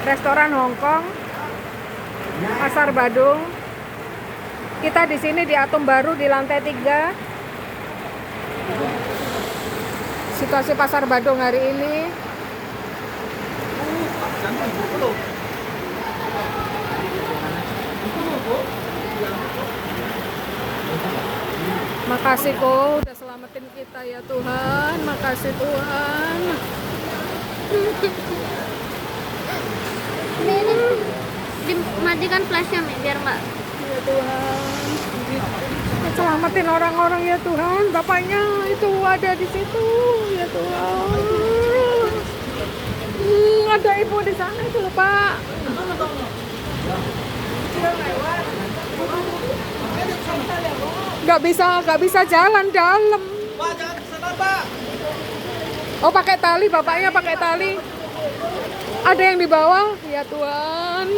Restoran Hongkong, Pasar Badung. Kita di sini di Atom Baru di lantai 3. Situasi Pasar Badung hari ini. Makasih kok udah selamatin kita ya Tuhan. Makasih Tuhan. Ini dimatikan flashnya Mi, biar nggak. Ya Tuhan. Selamatin orang-orang ya Tuhan. Bapaknya itu ada di situ ya Tuhan. Ada ibu di sana itu loh Pak. Gak bisa jalan dalam. Pak, jangan ke sana, Pak. Oh, pakai tali, bapaknya pakai tali. Ada yang di bawah, ya Tuhan.